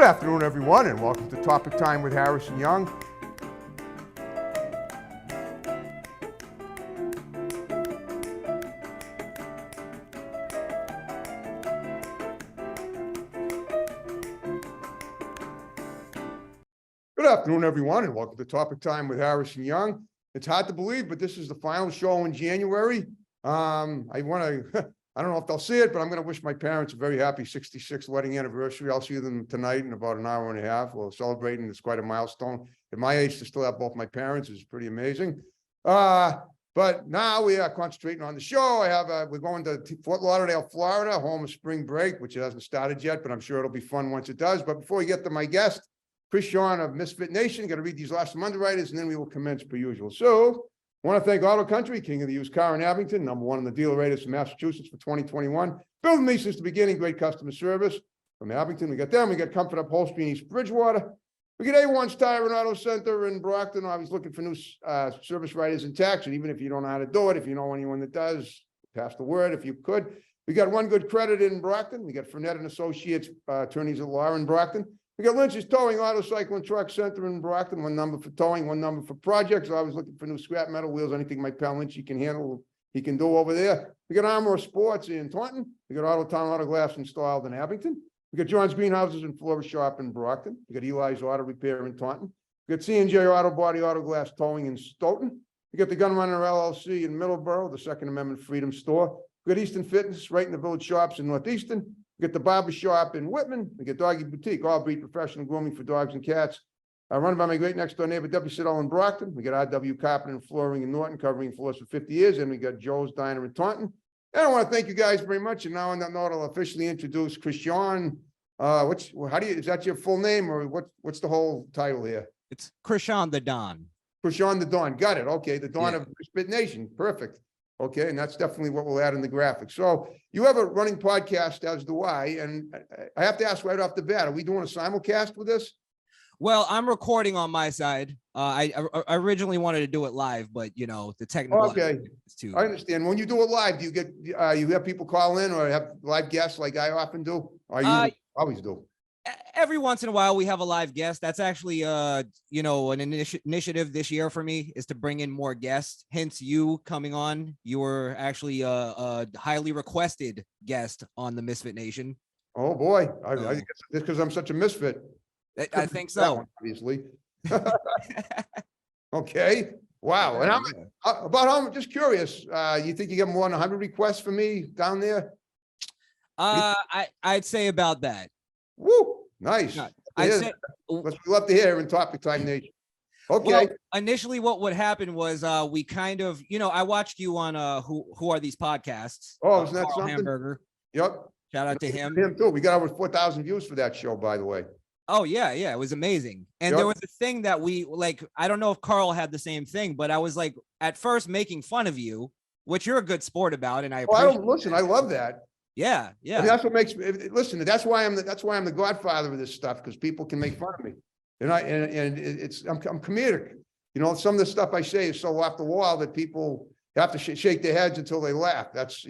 afternoon, everyone, and welcome to Topic Time with Harrison Young. Good afternoon, everyone, and welcome to Topic Time with Harrison Young. It's hard to believe, but this is the final show in January. I don't know if they'll see it, but I'm going to wish my parents a very happy 66th wedding anniversary. I'll see them tonight in about an hour and a half. We're celebrating. It's quite a milestone. At my age, to still have both my parents is pretty amazing. But now we are concentrating on the show. We're going to Fort Lauderdale, Florida, home of spring break, which hasn't started yet, but I'm sure it'll be fun once it does. But before we get to my guest, Crishaun of Misfit Nation, got to read these last some underwriters, and then we will commence per usual. So, I want to thank Auto Country, king of the used car in Abington, #1 in the dealer ratings from Massachusetts for 2021. Building me since the beginning, great customer service from Abington. We got them. We got Comfort Upholstery in East Bridgewater. We get A1's Tire and Auto Center in Brockton. I was looking for new service writers and tax, and even if you don't know how to do it, if you know anyone that does, pass the word if you could. We got One Good Credit in Brockton. We got Fournette and Associates, attorneys at law in Brockton. We got Lynch's Towing, Auto Cycle and Truck Center in Brockton. One number for towing, one number for projects. I was looking for new scrap metal wheels, anything my pal Lynch can handle, he can do over there. We got Armor Sports in Taunton. We got Auto Town Auto Glass installed in Abington. We got John's Greenhouses and Florist Shop in Brockton. We got Eli's Auto Repair in Taunton. We got C&J Auto Body Auto Glass Towing in Stoughton. We got the Gunrunner LLC in Middleborough, the Second Amendment Freedom Store. We got Easton Fitness right in the Village Shops in Northeastern. We got the Barber Shop in Whitman. We got Doggy Boutique, all breed professional grooming for dogs and cats. Run by my great next door neighbor, W. Siddall in Brockton. We got RW Carpet and Flooring in Norton, covering floors for 50 years. And we got Joe's Diner in Taunton. And I want to thank you guys very much. And now on that note, I'll officially introduce Crishaun. Is that your full name, or what's the whole title here? It's Crishaun the Don. Crishaun the Don. Got it. Okay. The Don of Misfit Nation. Perfect. Okay, and that's definitely what we'll add in the graphics. So you have a running podcast, as do I, and I have to ask right off the bat, are we doing a simulcast with this? Well, I'm recording on my side. I originally wanted to do it live, but the technical. Okay, I understand. When you do it live, do you get you have people call in or have live guests like I often do? Or you always do? Every once in a while we have a live guest. That's actually an initiative this year for me, is to bring in more guests, hence you coming on. You were actually a highly requested guest on the Misfit Nation. Oh boy, I guess it's because I'm such a misfit. I think so. One, obviously. Okay, wow. And I'm just curious, you think you get more than 100 requests for me down there? I'd say about that. Woo, nice. I'd we love to hear in Topic Time Nation. Okay. Well, initially what would happen was we kind of, I watched you on who are these podcasts? Oh, isn't that something? Hamburger. Yep. Shout out to him. Him too. We got over 4,000 views for that show, by the way. Oh yeah, it was amazing. And there was a thing that we I don't know if Carl had the same thing, but I was like at first making fun of you, which you're a good sport about, and I listen, I love that. Yeah. And that's what makes me listen. That's why I'm the godfather of this stuff, because people can make fun of me, and I'm comedic. Some of the stuff I say is so off the wall that people have to shake their heads until they laugh. That's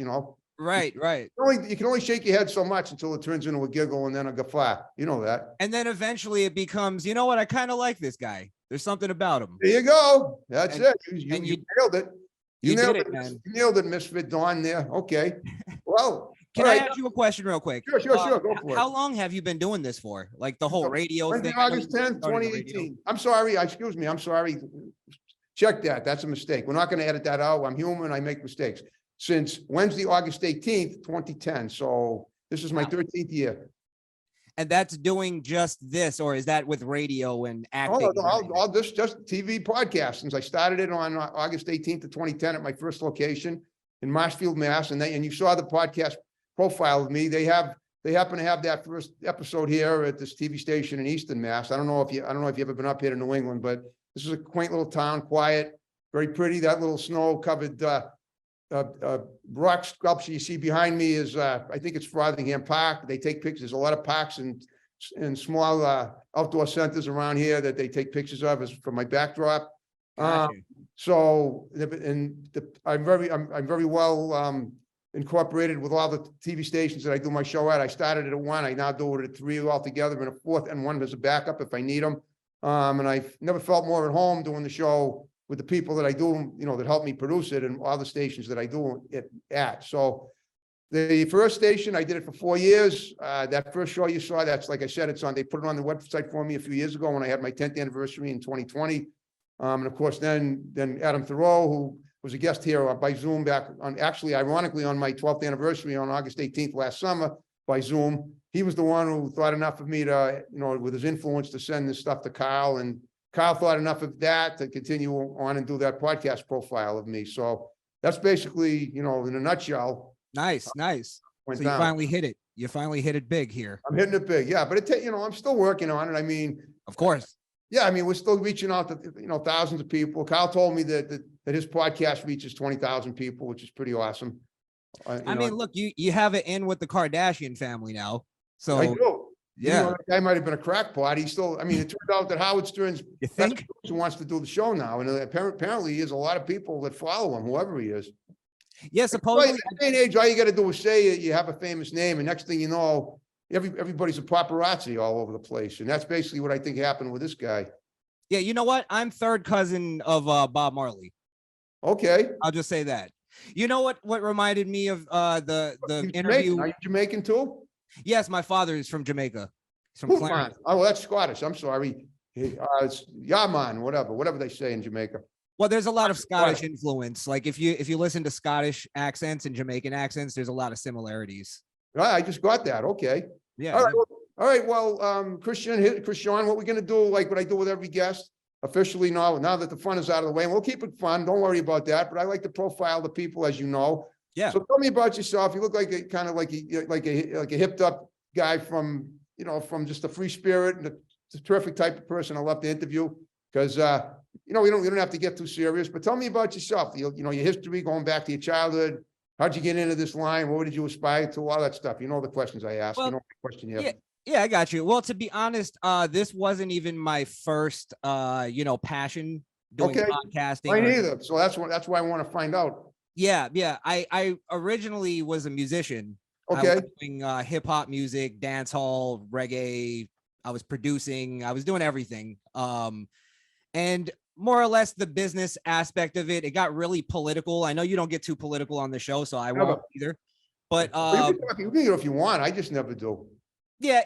right. You can only shake your head so much until it turns into a giggle and then a guffaw. You know that. And then eventually it becomes, what? I kind of like this guy. There's something about him. There you go. That's it. You nailed it. You nailed it, man. You nailed it, Misfit Don there. Okay. Well. Can I ask you a question real quick? Sure. Go for it. How long have you been doing this for? Like the whole radio thing? August 10th, 2018. I'm sorry. Excuse me. I'm sorry. Check that. That's a mistake. We're not going to edit that out. I'm human. I make mistakes. Since Wednesday, August 18th, 2010. So this is my 13th year. And that's doing just this, or is that with radio and acting? All this just TV podcast. Since I started it on August 18th of 2010 at my first location in Marshfield, Mass. And you saw the podcast profile of me. They happen to have that first episode here at this TV station in Easton, Mass. I don't know if you've ever been up here to New England, but this is a quaint little town, quiet, very pretty. That little snow-covered rock sculpture you see behind me is I think it's Frothingham Park. They take pictures. There's a lot of parks and small outdoor centers around here that they take pictures of as for my backdrop. Gotcha. I'm very well incorporated with all the TV stations that I do my show at. I started it at 1. I now do it at 3 altogether, and a 4th and 1 as a backup if I need them. And I've never felt more at home doing the show with the people that I do, that help me produce it, and all the stations that I do it at. So the first station, I did it for 4 years. That first show you saw, that's like I said, they put it on the website for me a few years ago when I had my 10th anniversary in 2020. And of course, then Adam Thoreau, who was a guest here by Zoom back on, actually, ironically, on my 12th anniversary on August 18th last summer by Zoom. He was the one who thought enough of me to, with his influence, to send this stuff to Kyle, and Kyle thought enough of that to continue on and do that podcast profile of me. So that's basically, in a nutshell. Nice. So you down. finally hit it. You finally hit it big here. I'm hitting it big. Yeah. But I'm still working on it. I mean, Of course. yeah, I mean, we're still reaching out to, thousands of people. Kyle told me that his podcast reaches 20,000 people, which is pretty awesome. I mean, look, you have it in with the Kardashian family now. So I do. Yeah. That guy might have been a crackpot. He's still, it turned out that Howard Stern's You think? who wants to do the show now. And apparently he has a lot of people that follow him, whoever he is. Yeah, supposedly. In this day and age, all you got to do is say you have a famous name, and next thing you know, everybody's a paparazzi all over the place. And that's basically what I think happened with this guy. Yeah, you know what? I'm third cousin of Bob Marley. Okay. I'll just say that. You know what reminded me of the He's interview? Jamaican. Are you Jamaican too? Yes, my father is from Jamaica. He's from Clarence. Oh, that's Scottish. I'm sorry. It's Yaman, whatever they say in Jamaica. Well, there's a lot of Scottish influence. Like if you listen to Scottish accents and Jamaican accents, there's a lot of similarities. I just got that. Okay. Yeah. All right. Well, Crishaun, what we're going to do, like what I do with every guest, officially now that the fun is out of the way, and we'll keep it fun. Don't worry about that. But I like to profile the people, as you know. Yeah. So tell me about yourself. You look like a hipped up guy from just a free spirit and a terrific type of person I love to interview because, we don't have to get too serious, but tell me about yourself. Your history going back to your childhood. How'd you get into this line? What did you aspire to? All that stuff. You know the questions I ask. Well, the question you have. Yeah, I got you. Well, to be honest, this wasn't even my first, passion doing podcasting. Mine either. So that's why I want to find out. Yeah. I originally was a musician. Okay. I was doing hip hop music, dance hall, reggae. I was producing. I was doing everything. And more or less the business aspect of it got really political. I know you don't get too political on the show, so I won't either. But you can do it if you want. I just never do. Yeah,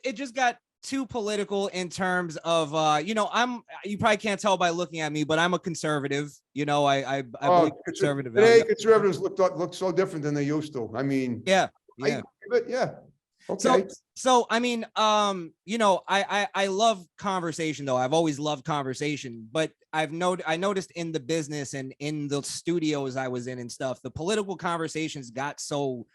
it just got too political in terms of you probably can't tell by looking at me, but I'm a conservative. I believe conservative. Today conservatives look so different than they used to. I mean, yeah. Okay. So I mean, I love conversation though. I've always loved conversation, but I noticed in the business and in the studios I was in and stuff, the political conversations got so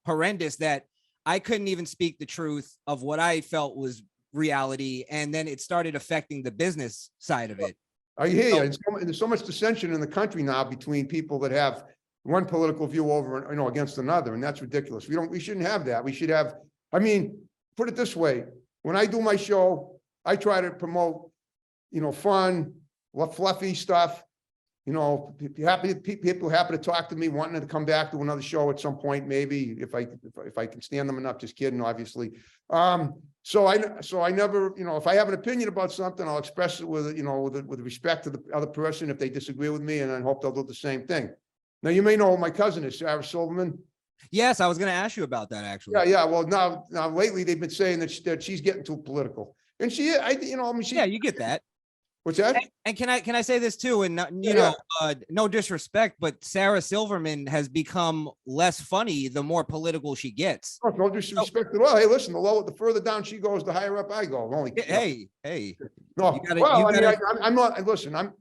horrendous that I couldn't even speak the truth of what I felt was reality. And then it started affecting the business side of it. I hear you. And there's so much dissension in the country now between people that have one political view over, against another. And that's ridiculous. We shouldn't have that. We should have, put it this way. When I do my show, I try to promote, fun, fluffy stuff. People happy to talk to me, wanting to come back to another show at some point, maybe if I can stand them enough. Just kidding, obviously. So I never, if I have an opinion about something, I'll express it with respect to the other person if they disagree with me, and I hope they'll do the same thing. Now you may know who my cousin is, Sarah Silverman. Yes, I was going to ask you about that actually. Yeah. Well, now lately they've been saying that she's getting too political, and yeah, you get that. What's that? And can I say this too? And no disrespect, but Sarah Silverman has become less funny the more political she gets. Oh, no disrespect at all. Hey, listen, the further down she goes, the higher up I go. Hey. No, I'm not. Listen,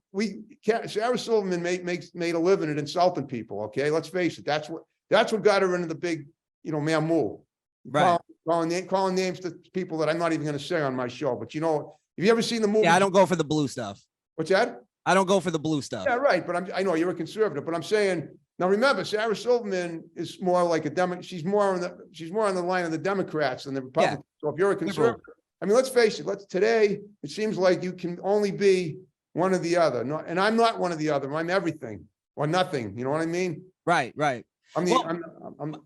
Sarah Silverman made a living at insulting people. Okay, let's face it. That's what got her into the big, mamu. Right. Calling names to people that I'm not even going to say on my show. But have you ever seen the movie? Yeah, I don't go for the blue stuff. What's that? I don't go for the blue stuff. Yeah, right. But I know you're a conservative, but I'm saying now. Remember, Sarah Silverman is more like a Democrat. She's more on the line of the Democrats than the Republicans. Yeah. So if you're a conservative, let's face it. Today it seems like you can only be one or the other. No, and I'm not one or the other. I'm everything or nothing. You know what I mean? Right. I'm the,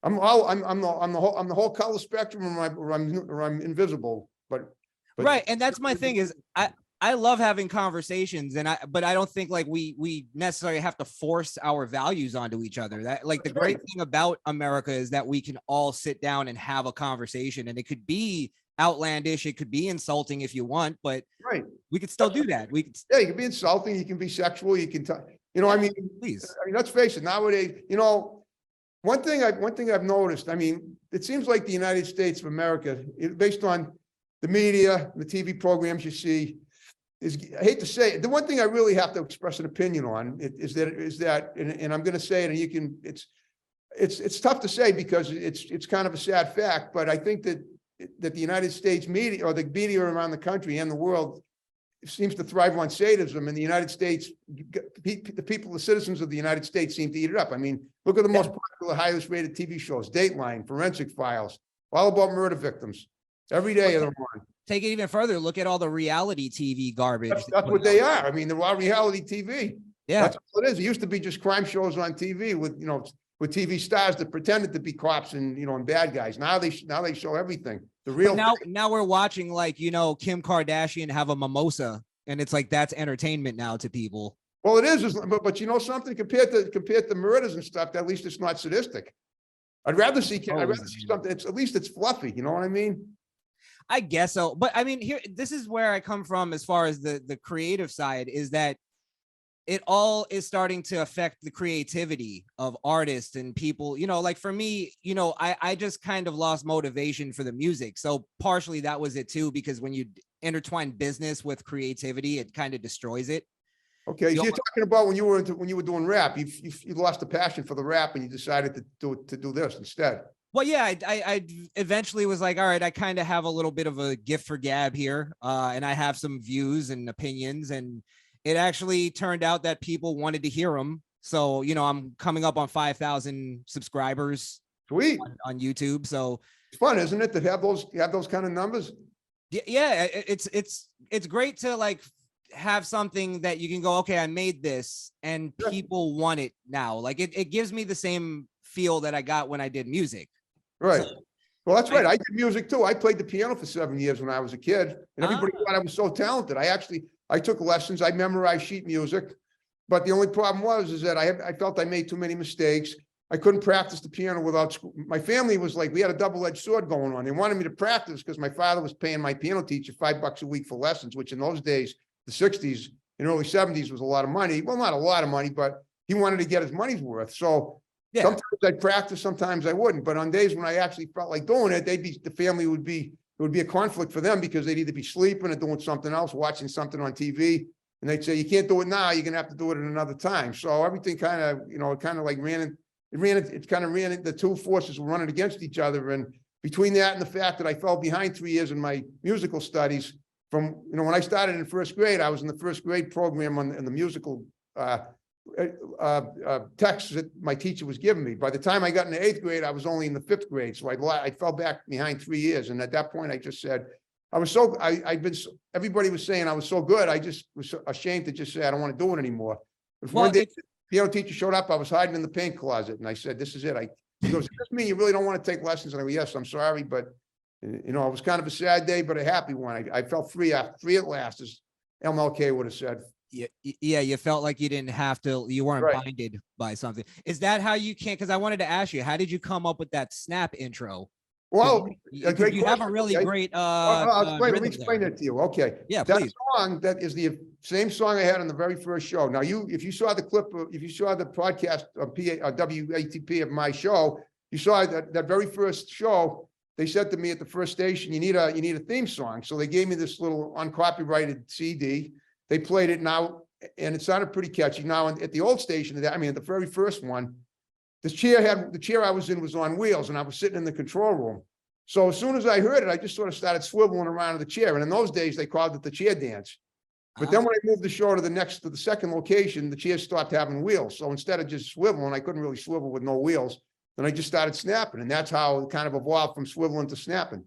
Well, I'm the whole color spectrum, or I'm invisible, but. right, and that's my thing is I love having conversations, and but I don't think like we necessarily have to force our values onto each other. That like the That's right. great thing about America is that we can all sit down and have a conversation, and it could be outlandish, it could be insulting if you want, but Right. we could still do that. We could, Yeah, you can be insulting, you can be sexual, you can, I mean, please. let's face it, nowadays, one thing I've noticed, I mean, it seems like the United States of America, based on the media, the TV programs you see, I hate to say it, the one thing I really have to express an opinion on is that, and I'm going to say it, and you can, it's tough to say because it's kind of a sad fact, but I think that the United States media, or the media around the country and the world, seems to thrive on sadism. In the United States, the people, the citizens of the United States seem to eat it up. I mean, look at the most popular, highest rated TV shows: Dateline, Forensic Files, all about murder victims. Every day they're on. Take it even further. Look at all the reality TV garbage. That's what they are. I mean, they're all reality TV. Yeah. That's what it is. It used to be just crime shows on TV with, with TV stars that pretended to be cops and, and bad guys. Now they show everything. The real now we're watching like, Kim Kardashian have a mimosa, and it's like, that's entertainment now to people. Well, it is, but you know something, compared to murders and stuff, at least it's not sadistic. I'd rather see something, at least it's fluffy. You know what I mean? I guess so. But I mean, this is where I come from as far as the creative side, is that it all is starting to affect the creativity of artists and people, like for me, I just kind of lost motivation for the music. So partially that was it too, because when you intertwine business with creativity, it kind of destroys it. Okay, so you're talking about when you were doing rap, you lost the passion for the rap and you decided to do this instead. Well, yeah, I eventually was like, all right, I kind of have a little bit of a gift for gab here, and I have some views and opinions, and it actually turned out that people wanted to hear them. So, I'm coming up on 5,000 subscribers. Sweet. On YouTube. So it's fun, isn't it, to have those kind of numbers? Yeah, it's great to like have something that you can go, okay, I made this and people want it now. Like it gives me the same feel that I got when I did music. Right. So, well, that's right. I did music too. I played the piano for 7 years when I was a kid, and everybody thought I was so talented. I took lessons. I memorized sheet music, but the only problem is that I felt I made too many mistakes. I couldn't practice the piano without school. My family was like, we had a double-edged sword going on. They wanted me to practice because my father was paying my piano teacher $5 a week for lessons, which in those days, the 60s and early 70s, was a lot of money. Well, not a lot of money, but he wanted to get his money's worth. So yeah. Sometimes I'd practice, sometimes I wouldn't. But on days when I actually felt like doing it, it would be a conflict for them because they'd either be sleeping or doing something else, watching something on TV. And they'd say, you can't do it now, you're gonna have to do it at another time. So everything kind of, it kind of like the two forces were running against each other. And between that and the fact that I fell behind 3 years in my musical studies from, when I started in first grade, I was in the first grade program in the musical texts that my teacher was giving me. By the time I got into 8th grade, I was only in the 5th grade. So I fell back behind 3 years. And at that point, I just said, everybody was saying I was so good. I just was ashamed to just say, I don't want to do it anymore. But one day, the piano teacher showed up. I was hiding in the paint closet and I said, this is it. He goes, does this mean you really don't want to take lessons? And I go, yes, I'm sorry. But, it was kind of a sad day, but a happy one. I felt free at last, as MLK would have said. Yeah, you felt like you didn't have to, you weren't binded by something. Is that how you can't? Because I wanted to ask you, how did you come up with that snap intro? Well, you have a really great let me explain that to you. Okay. Yeah, that please. song, that is the same song I had on the very first show. Now, if you saw the clip, if you saw the podcast of WATP of my show, you saw that very first show. They said to me at the first station, you need a theme song. So they gave me this little uncopyrighted CD. They played it now, and it sounded pretty catchy. Now, at the old station, at the very first one, the chair I was in was on wheels, and I was sitting in the control room. So as soon as I heard it, I just sort of started swiveling around in the chair. And in those days, they called it the chair dance. But then when I moved the show to the second location, the chairs stopped having wheels. So instead of just swiveling, I couldn't really swivel with no wheels. Then I just started snapping, and that's how it kind of evolved from swiveling to snapping.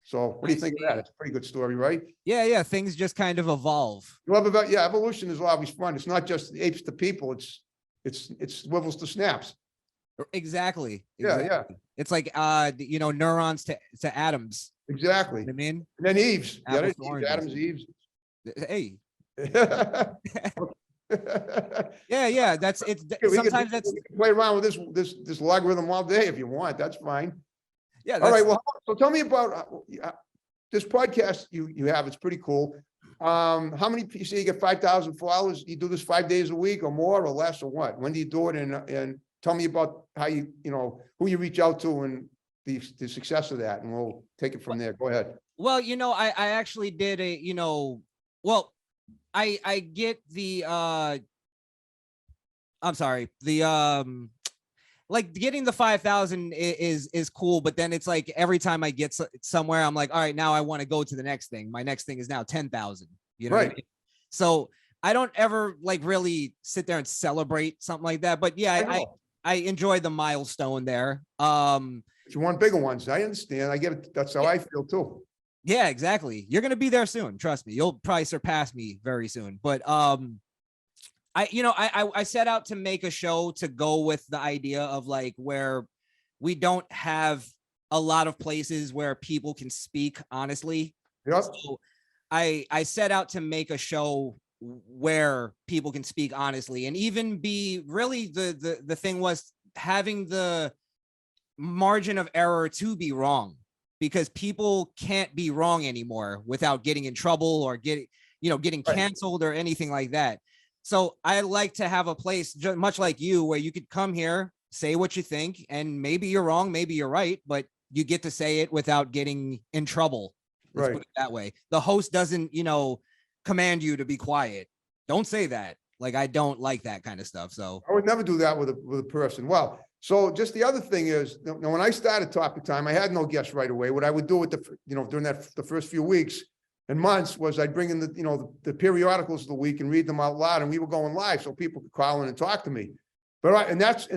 So what do you think of that? It's a pretty good story, right? Yeah. Things just kind of evolve. Evolution is always fun. It's not just apes to people. It's swivels to snaps. Exactly. Yeah, Exactly. yeah, It's like neurons to atoms. exactly. You know what I mean, And then Eves, yeah, apples there's to Eves, oranges. Adam's Eves. Hey, We yeah. That's it's sometimes that's can play around with this logarithm all day if you want. That's fine. yeah. All right. That's Well, so tell me about this podcast you have. It's pretty cool. How many? You say you get 5,000 followers. You do this 5 days a week, or more, or less, or what? When do you do it? And tell me about how who you reach out to and the success of that, and we'll take it from there. Go ahead. well, I actually did well, I get the I'm sorry, the like getting the 5,000 is cool, but then it's like every time I get somewhere, I'm like, all right, now I want to go to the next thing. My next thing is now 10,000. You know what I Right. mean? So I don't ever like really sit there and celebrate something like that. But yeah, I I know. I enjoy the milestone there. But you want bigger ones. I understand. I get it. That's how Yeah. I feel too. Yeah, exactly. You're gonna be there soon. Trust me. You'll probably surpass me very soon. But I set out to make a show to go with the idea of like where we don't have a lot of places where people can speak honestly. Yep. So I set out to make a show where people can speak honestly, and even be really the thing was having the margin of error to be wrong, because people can't be wrong anymore without getting in trouble or getting Right. canceled or anything like that. So I like to have a place much like you where you could come here, say what you think, and maybe you're wrong, maybe you're right, but you get to say it without getting in trouble. Let's Right. put it that way. The host doesn't, command you to be quiet. Don't say that. Like, I don't like that kind of stuff. So I would never do that with a person. Well, so just the other thing is, when I started Topic Time, I had no guests right away. What I would do with during the first few weeks and months was I'd bring in the periodicals of the week and read them out loud, and we were going live so people could call in and talk to me. But this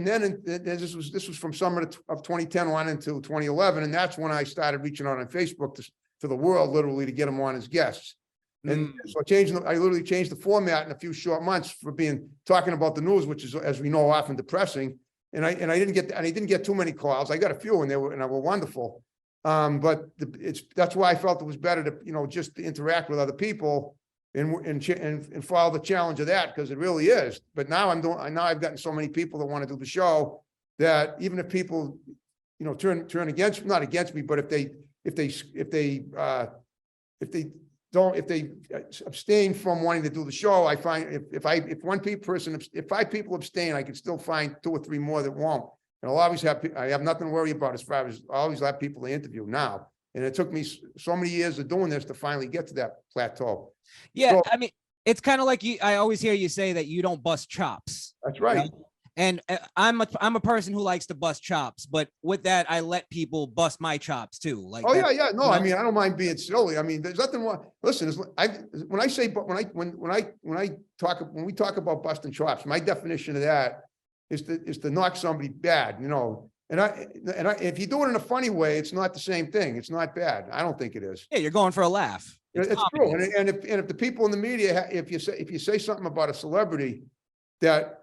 was from summer of 2010 on into 2011, and that's when I started reaching out on Facebook to the world, literally, to get them on as guests. And so I literally changed the format in a few short months for talking about the news, which is, as we know, often depressing. And I didn't get too many calls. I got a few, and they were wonderful. But that's why I felt it was better to just to interact with other people and follow the challenge of that, because it really is. But now I've gotten so many people that want to do the show that even if people turn against, not against me, but if they abstain from wanting to do the show, I find if 5 people abstain, I can still find 2 or 3 more that won't. And I have nothing to worry about as far as I always have people to interview now. And it took me so many years of doing this to finally get to that plateau. yeah, So, I mean, it's kind of like I always hear you say that you don't bust chops. that's right. And I'm a person who likes to bust chops, but with that, I let people bust my chops too. Like, Oh yeah, yeah. No, I mean, I don't mind being silly. I mean, there's nothing wrong. Listen, when we talk about busting chops, my definition of that is to knock somebody bad, And if you do it in a funny way, it's not the same thing. It's not bad. I don't think it is. Yeah, you're going for a laugh. It's true. And if the people in the media, if you say something about a celebrity that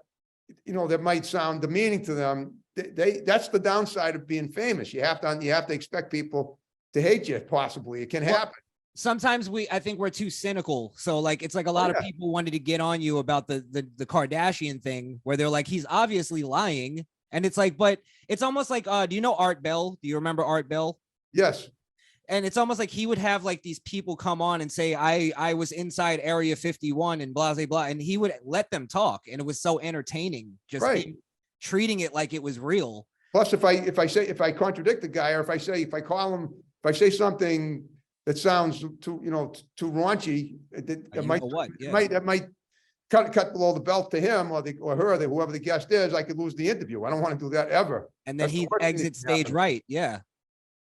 that might sound demeaning to them, that's the downside of being famous. You have to expect people to hate you. Possibly it can happen. Sometimes I think we're too cynical. So like, it's like a lot of people wanted to get on you about the Kardashian thing, where they're like, he's obviously lying. And it's like, but it's almost like, do you know Art Bell? Do you remember Art Bell? Yes. And it's almost like he would have like these people come on and say, I was inside Area 51 and blah, blah, blah. And he would let them talk. And it was so entertaining, just treating it like it was real. Plus, if I contradict the guy, or if I say something that sounds too raunchy, that might cut below the belt to him or her, whoever the guest is. I could lose the interview. I don't want to do that ever. And then he exits stage right. Yeah.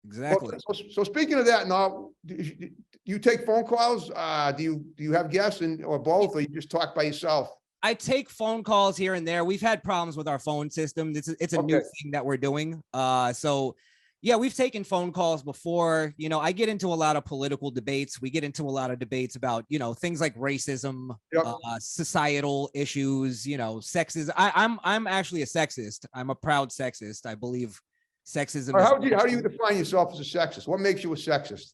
Exactly. So speaking of that, now, do you take phone calls? Do you have guests or both, or you just talk by yourself? I take phone calls here and there. We've had problems with our phone system. It's a new thing that we're doing. So Yeah, we've taken phone calls before. You know, I get into a lot of political debates. We get into a lot of debates about, you know, things like racism, Yep. societal issues, you know, sexism. I'm actually a sexist. I'm a proud sexist. I believe sexism is How do you define yourself as a sexist? What makes you a sexist?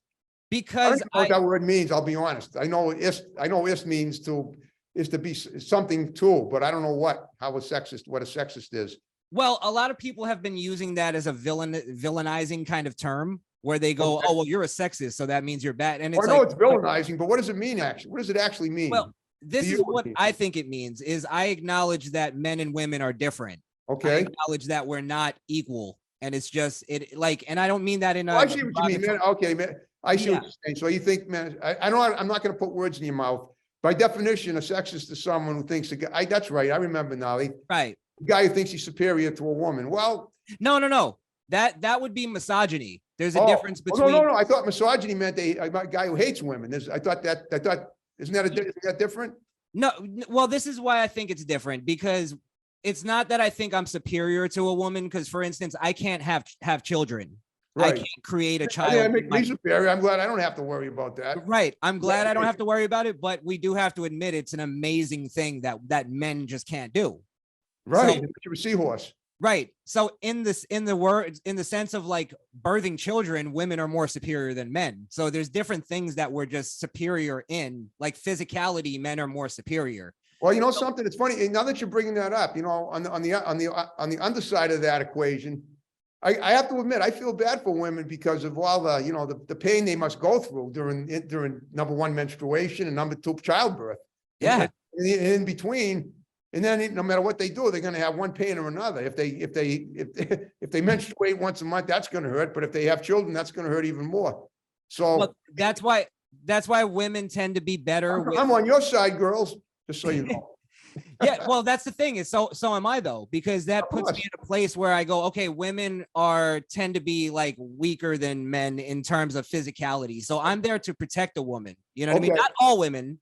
I don't because even know what that word means. I'll be honest. I know is means is to be something too, but I don't know what a sexist is. well, a lot of people have been using that as a villainizing kind of term where they go, Okay. oh, well, you're a sexist, so that means you're bad. And Well, it's I know like, it's villainizing, but what does it mean actually? What does it actually mean? well, this To is you, what it I means. think it means is I acknowledge that men and women are different. I Okay. acknowledge that we're not equal. And it's just it like, and I don't mean that in a Oh, I see what you mean, man. Okay, man. I see Yeah. what you're saying. So you think, man, I know I'm not going to put words in your mouth. By definition, a sexist is someone who thinks that's right. I remember now. The Right. guy who thinks he's superior to a woman. Well, No. That would be misogyny. There's a difference between no. I thought misogyny meant a guy who hates women. I thought isn't that different? no. Well, this is why I think it's different because it's not that I think I'm superior to a woman. Because, for instance, I can't have children. I Right. can't create a I think child. that makes me superior. I'm glad I don't have to worry about that. Right. I'm glad I don't have to worry about it, but we do have to admit it's an amazing thing that men just can't do. Right. So- You're a seahorse. Right. So in the sense of like birthing children, women are more superior than men. So there's different things that we're just superior in, like physicality, men are more superior. Well, you know something. It's funny. Now that you're bringing that up, you know, on the underside of that equation, I have to admit, I feel bad for women because of all the, you know, the pain they must go through during number one, menstruation, and number two, childbirth. Yeah. And in between, and then no matter what they do, they're going to have one pain or another. If they menstruate once a month, that's going to hurt. But if they have children, that's going to hurt even more. So Well, that's why women tend to be better. I'm on your side, girls, just so you know. Yeah, well, that's the thing is so am I though, because that puts me in a place where I go, okay, women tend to be like weaker than men in terms of physicality. So I'm there to protect a woman. You know what I mean? Okay. Not all women,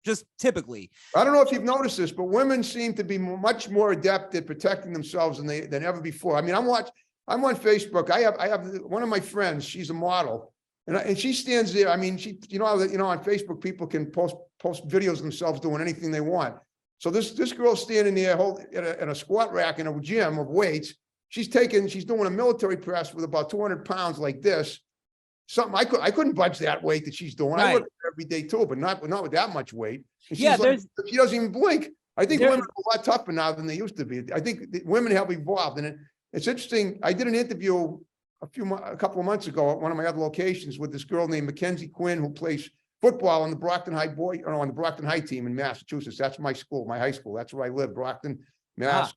just typically. I don't know if you've noticed this, but women seem to be much more adept at protecting themselves than ever before. I mean, I'm on Facebook. I have one of my friends. She's a model, and she stands there. I mean, on Facebook, people can post videos of themselves doing anything they want. So this girl's standing there in a squat rack in a gym of weights. She's doing a military press with about 200 pounds like this. Something I couldn't budge that weight that she's doing. I Right. would every day too, but not with that much weight. And she's Yeah, like, she doesn't even blink. I think there's- women are a lot tougher now than they used to be. I think women have evolved, and it's interesting. I did an interview a couple of months ago at one of my other locations with this girl named Mackenzie Quinn, who plays football on the Brockton High on the Brockton High team in Massachusetts. That's my school, my high school. That's where I live, Brockton, Mass.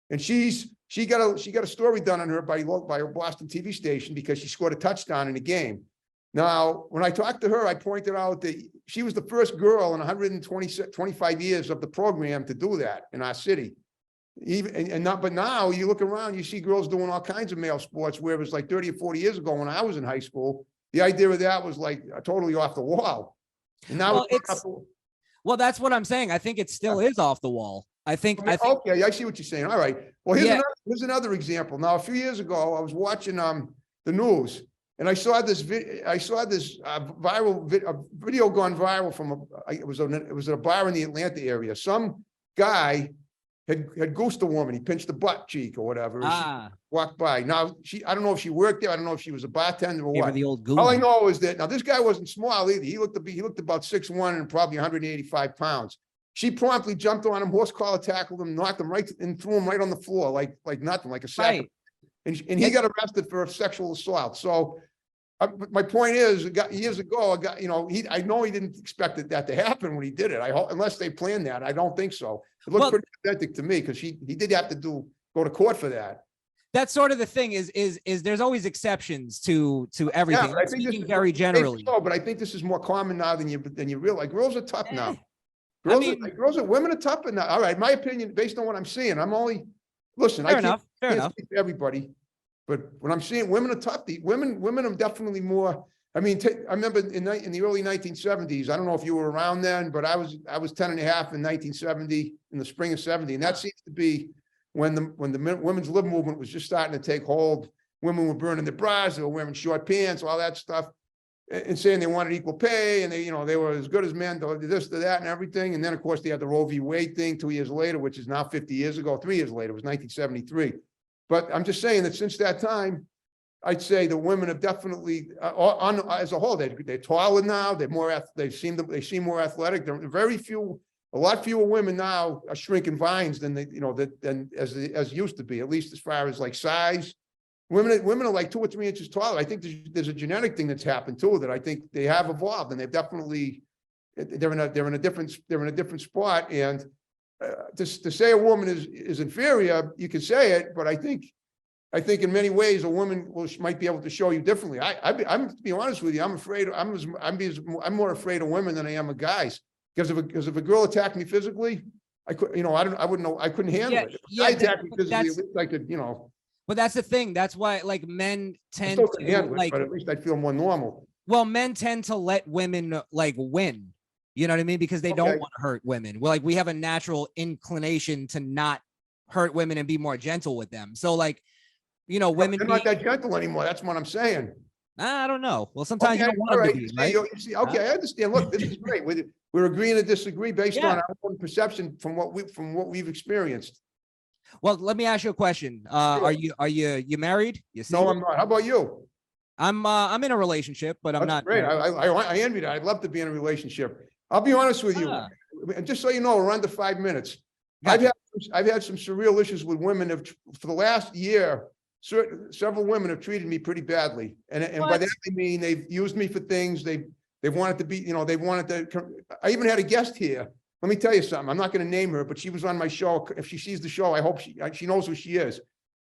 And she got a story done on her by a Boston TV station because she scored a touchdown in a game. Now, when I talked to her, I pointed out that she was the first girl in 125 years of the program to do that in our city. But now you look around, you see girls doing all kinds of male sports where it was like 30 or 40 years ago when I was in high school. The idea of that was like totally off the wall. And now well, that's what I'm saying. I think it still is off the wall. I think okay, I see what you're saying. All right. Well, here's Yeah. another example. Now, a few years ago, I was watching the news, and I saw this viral video gone viral from it was at a bar in the Atlanta area. Some guy had goosed a woman. He pinched the butt cheek or whatever. She walked by. Now I don't know if she worked there. I don't know if she was a bartender or what. the old goon. All I know is that now this guy wasn't small either. He looked about 6'1" and probably 185 pounds. She promptly jumped on him, horse collar tackled him, knocked him right and threw him right on the floor like nothing, like a sack. Right. And he got arrested for sexual assault. So my point is, years ago, I know he didn't expect that to happen when he did it. Unless they planned that, I don't think so. It looked pretty authentic to me because he did have to go to court for that. That's sort of the thing is there's always exceptions to everything. Yeah, I think this is very generally. but I think this is more common now than you realize. Girls are tough now. Women are tough now. All right, my opinion, based on what I'm seeing, listen. Fair I enough. can't speak for everybody, but when I'm seeing women are tough. Women are definitely more. I mean, I remember in the early 1970s. I don't know if you were around then, but I was 10 and a half in 1970, in the spring of 70, and that seems to be when the women's lib movement was just starting to take hold. women were burning their bras, they were wearing short pants, all that stuff, and saying they wanted equal pay, and they, they were as good as men, this, to that, and everything. And then, of course, they had the Roe v. Wade thing 2 years later, which is now 50 years ago, 3 years later, it was 1973. But I'm just saying that since that time, I'd say the women have definitely, as a whole, they're taller now. They seem more athletic. There are a lot fewer women now are shrinking vines than than as used to be. At least as far as like size, women are like 2 or 3 inches taller. I think there's a genetic thing that's happened too, that I think they have evolved, and they've definitely they're in a different spot. And to say a woman is inferior, you can say it, but I think in many ways a woman might be able to show you differently. I'm to be honest with you, I'm more afraid of women than I am of guys, because if a girl attacked me physically, I could, I wouldn't know, I couldn't handle it. If a guy attacked me physically, at least I could, But that's the thing. That's why like men tend I still could to handle it, like, but at least I'd feel more normal. well, men tend to let women like win. You know what I mean? Because they don't want to hurt women. Well, like we have a natural inclination to not hurt women and be more gentle with them. So like, women They're not that gentle anymore. That's what I'm saying. I don't know. Well, sometimes you don't want them to be, right? You see, okay, I understand. Look, this is great. We're agreeing to disagree based on our own perception from what we've experienced. Well, let me ask you a question. Are you married? No, I'm not. How about you? I'm in a relationship, but I'm not. Great. I envy that. I'd love to be in a relationship. I'll be honest with you, and just so you know, we're under 5 minutes. Gotcha. I've had some surreal issues with women for the last year. Several women have treated me pretty badly, and by that I mean they've used me for things. They've wanted to be, they wanted to. I even had a guest here. Let me tell you something. I'm not going to name her, but she was on my show. If she sees the show, I hope she knows who she is.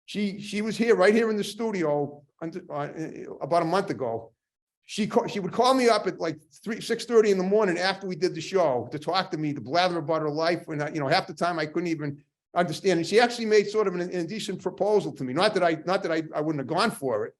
She was here, right here in the studio, about a month ago. She would call me up at like 6:30 in the morning after we did the show to talk to me, to blather about her life. And half the time I couldn't even understand. And she actually made sort of an indecent proposal to me. Not that I wouldn't have gone for it.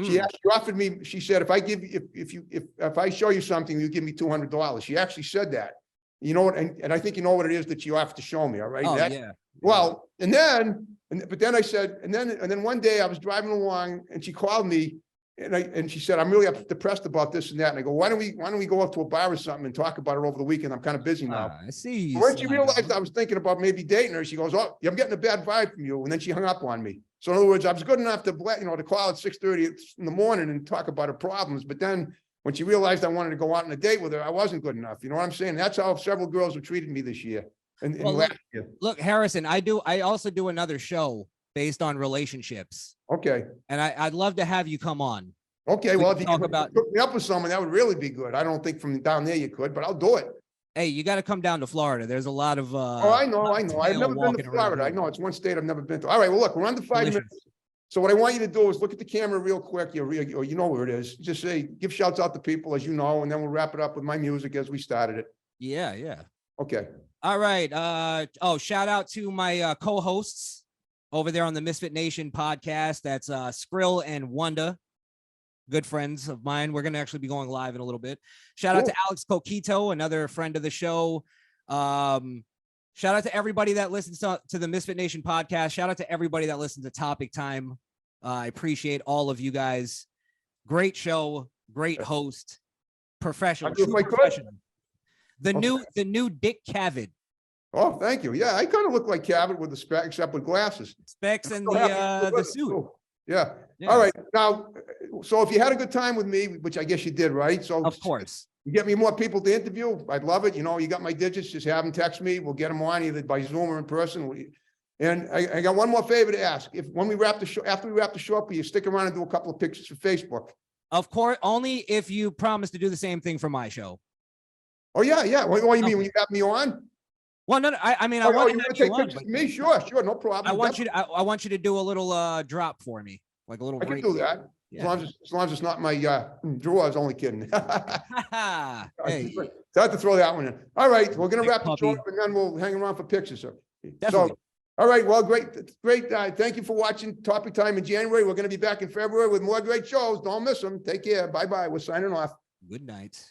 She offered me. She said, if I show you something, you give me $200. She actually said that. You know what? And I think you know what it is that you have to show me. All right. Oh, yeah. Well, but then I said, and then one day I was driving along and she called me and she said, I'm really depressed about this and that. And I go, why don't we go up to a bar or something and talk about it over the weekend? I'm kind of busy now. I see. When she realized I was thinking about maybe dating her, she goes, oh, I'm getting a bad vibe from you. And then she hung up on me. So in other words, I was good enough to call at 6:30 in the morning and talk about her problems. But then when she realized I wanted to go out on a date with her, I wasn't good enough. You know what I'm saying? That's how several girls have treated me this year. And last year. Look, Harrison, I also do another show based on relationships. Okay. And I'd love to have you come on. Okay. Well, if you could hook me up with someone, that would really be good. I don't think from down there you could, but I'll do it. Hey, you got to come down to Florida. There's a lot of I know. I've never been to Florida. I know it's one state I've never been to. All right. Well, look, we're under 5 minutes. So what I want you to do is look at the camera real quick. Or you know where it is. Just say, give shouts out to people as you know, and then we'll wrap it up with my music as we started it. Yeah. Yeah. Okay. All right. Shout out to my co-hosts over there on the Misfit Nation podcast. That's Skrill and Wanda, good friends of mine. We're going to actually be going live in a little bit. Shout out to Alex Coquito, another friend of the show. Shout out to everybody that listens to the Misfit Nation podcast. Shout out to everybody that listens to Topic Time. I appreciate all of you guys. Great show, great host, professional. The new Dick Cavett. Oh, thank you. Yeah, I kind of look like Cavett with the spec, except with glasses. Specs and the suit. Yeah. All right. Now, so if you had a good time with me, which I guess you did, right? So of course. You get me more people to interview, I'd love it. You got my digits, just have them text me. We'll get them on either by Zoom or in person. And I got one more favor to ask. When we wrap the show, after we wrap the show up, will you stick around and do a couple of pictures for Facebook? Of course, only if you promise to do the same thing for my show. Oh, yeah. What do you mean when you have me on? Well, no, I mean, I want to take pictures of me. Sure, no problem. I want you to do a little drop for me, like a little. I can do that. Yeah. As long as it's not my drawer. I was only kidding. Hey. So I have to throw that one in. All right, we're gonna wrap the show up and then we'll hang around for pictures. Definitely. So, all right, well, great. Thank you for watching Topic Time in January. We're gonna be back in February with more great shows. Don't miss them. Take care. Bye-bye. We're signing off. Good night.